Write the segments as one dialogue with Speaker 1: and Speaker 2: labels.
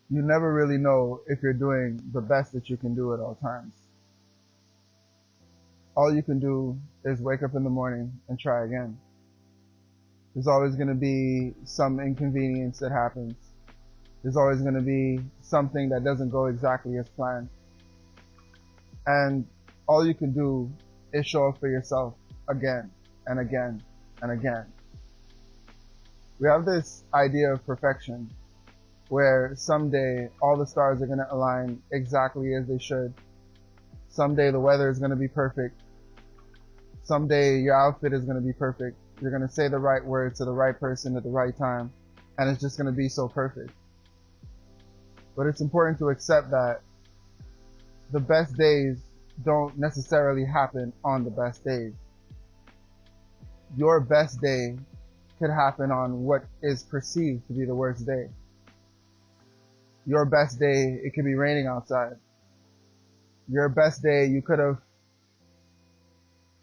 Speaker 1: You never really know if you're doing the best that you can do at all times. All you can do is wake up in the morning and try again. There's always going to be some inconvenience that happens. There's always going to be something that doesn't go exactly as planned. And all you can do is show up for yourself again and again and again. We have this idea of perfection where someday all the stars are going to align exactly as they should. Someday the weather is going to be perfect. Someday your outfit is going to be perfect. You're going to say the right words to the right person at the right time, and it's just going to be so perfect. But it's important to accept that the best days don't necessarily happen on the best days. Your best day could happen on what is perceived to be the worst day. Your best day, it could be raining outside. Your best day, you could have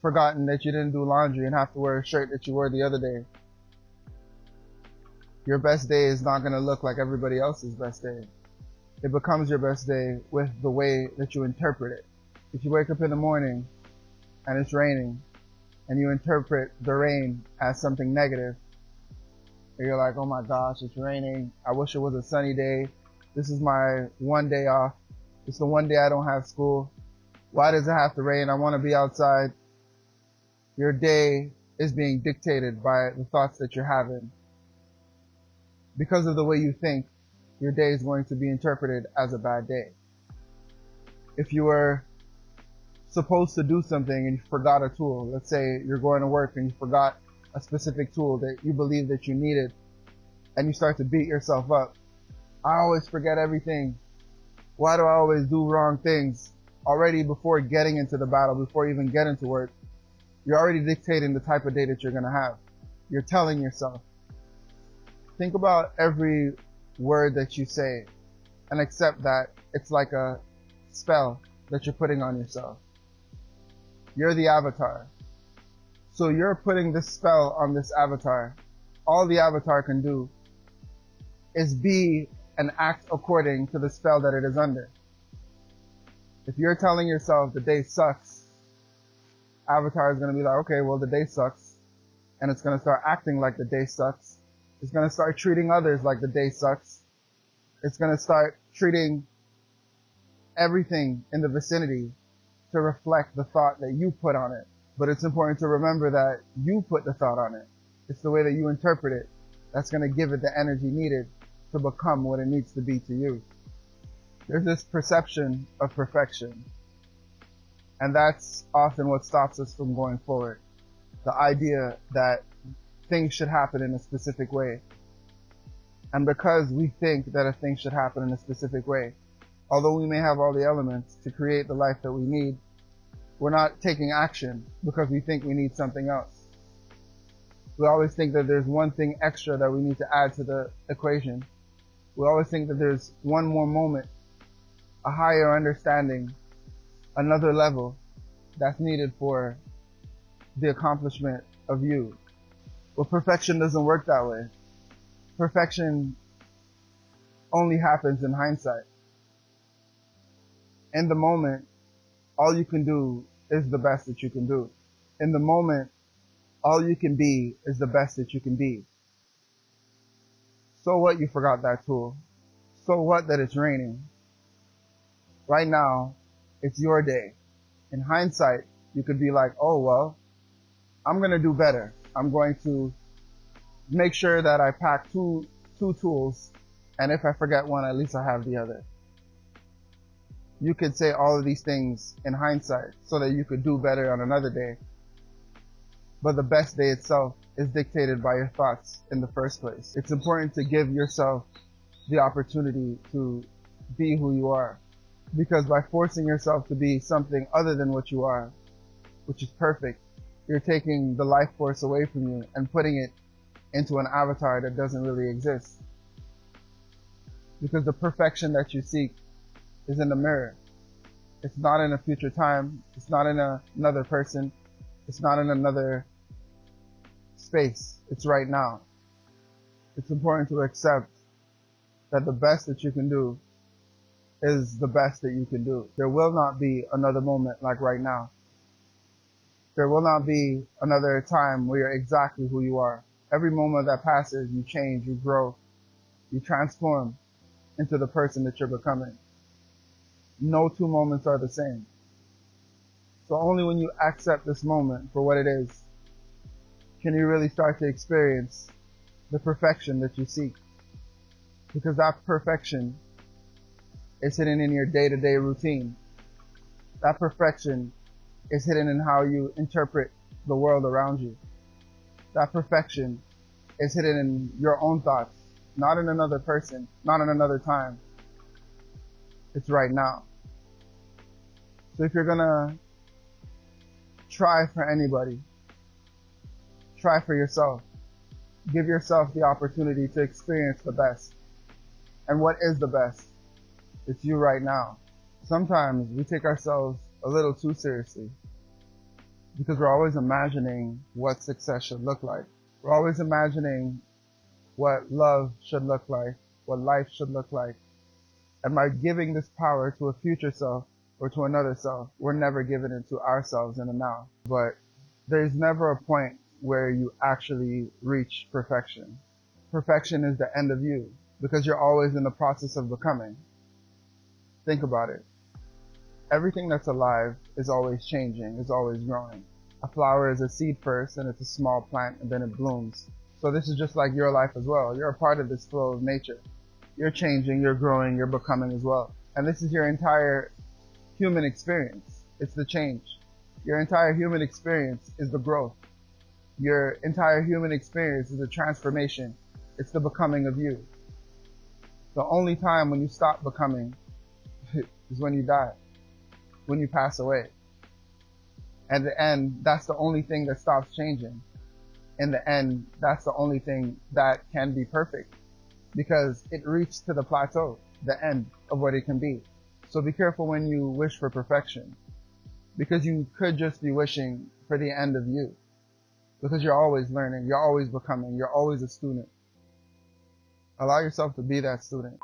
Speaker 1: forgotten that you didn't do laundry and have to wear a shirt that you wore the other day. Your best day is not going to look like everybody else's best day. It becomes your best day with the way that you interpret it. If you wake up in the morning and it's raining and you interpret the rain as something negative, and you're like, oh my gosh, it's raining. I wish it was a sunny day. This is my one day off. It's the one day I don't have school. Why does it have to rain? I want to be outside. Your day is being dictated by the thoughts that you're having. Because of the way you think, your day is going to be interpreted as a bad day. If you were supposed to do something and you forgot a tool, let's say you're going to work and you forgot a specific tool that you believe that you needed, and you start to beat yourself up. I always forget everything. Why do I always do wrong things? Already before getting into the battle, before you even get into work, you're already dictating the type of day that you're going to have. You're telling yourself. Think about every word that you say and accept that it's like a spell that you're putting on yourself. You're the avatar. So you're putting this spell on this avatar. All the avatar can do is be and act according to the spell that it is under. If you're telling yourself the day sucks, avatar is going to be like, okay, well, the day sucks. And it's going to start acting like the day sucks. It's going to start treating others like the day sucks. It's going to start treating everything in the vicinity to reflect the thought that you put on it. But it's important to remember that you put the thought on it. It's the way that you interpret it that's going to give it the energy needed to become what it needs to be to you. There's this perception of perfection, and that's often what stops us from going forward. The idea that things should happen in a specific way. And because we think that a thing should happen in a specific way, although we may have all the elements to create the life that we need, we're not taking action because we think we need something else. We always think that there's one thing extra that we need to add to the equation. We always think that there's one more moment, a higher understanding, another level that's needed for the accomplishment of you. But perfection doesn't work that way. Perfection only happens in hindsight. In the moment, all you can do is the best that you can do. In the moment, all you can be is the best that you can be. So what you forgot that tool? So what that it's raining? Right now, it's your day. In hindsight, you could be like, oh well, I'm going to do better. I'm going to make sure that I pack two tools, and if I forget one, at least I have the other. You could say all of these things in hindsight so that you could do better on another day. But the best day itself is dictated by your thoughts in the first place. It's important to give yourself the opportunity to be who you are. Because by forcing yourself to be something other than what you are, which is perfect, you're taking the life force away from you and putting it into an avatar that doesn't really exist. Because the perfection that you seek is in the mirror. It's not in a future time. It's not in another person. It's not in another space. It's right now. It's important to accept that the best that you can do is the best that you can do. There will not be another moment like right now. There will not be another time where you're exactly who you are. Every moment that passes, you change, you grow, you transform into the person that you're becoming. No two moments are the same. So only when you accept this moment for what it is, can you really start to experience the perfection that you seek. Because that perfection is hidden in your day-to-day routine. That perfection is hidden in how you interpret the world around you. That perfection is hidden in your own thoughts, not in another person, not in another time. It's right now. So if you're gonna try for anybody, try for yourself. Give yourself the opportunity to experience the best. And what is the best? It's you right now. Sometimes we take ourselves a little too seriously because we're always imagining what success should look like. We're always imagining what love should look like, what life should look like. And by giving this power to a future self or to another self, we're never giving it to ourselves in the now. But there's never a point where you actually reach perfection. Perfection is the end of you because you're always in the process of becoming. Think about it. Everything that's alive is always changing, is always growing. A flower is a seed first, and it's a small plant, and then it blooms. So this is just like your life as well. You're a part of this flow of nature. You're changing, you're growing, you're becoming as well. And this is your entire human experience. It's the change. Your entire human experience is the growth. Your entire human experience is the transformation. It's the becoming of you. The only time when you stop becoming is when you die, when you pass away. At the end, that's the only thing that stops changing. In the end, that's the only thing that can be perfect because it reached to the plateau, the end of what it can be. So be careful when you wish for perfection because you could just be wishing for the end of you because you're always learning, you're always becoming, you're always a student. Allow yourself to be that student.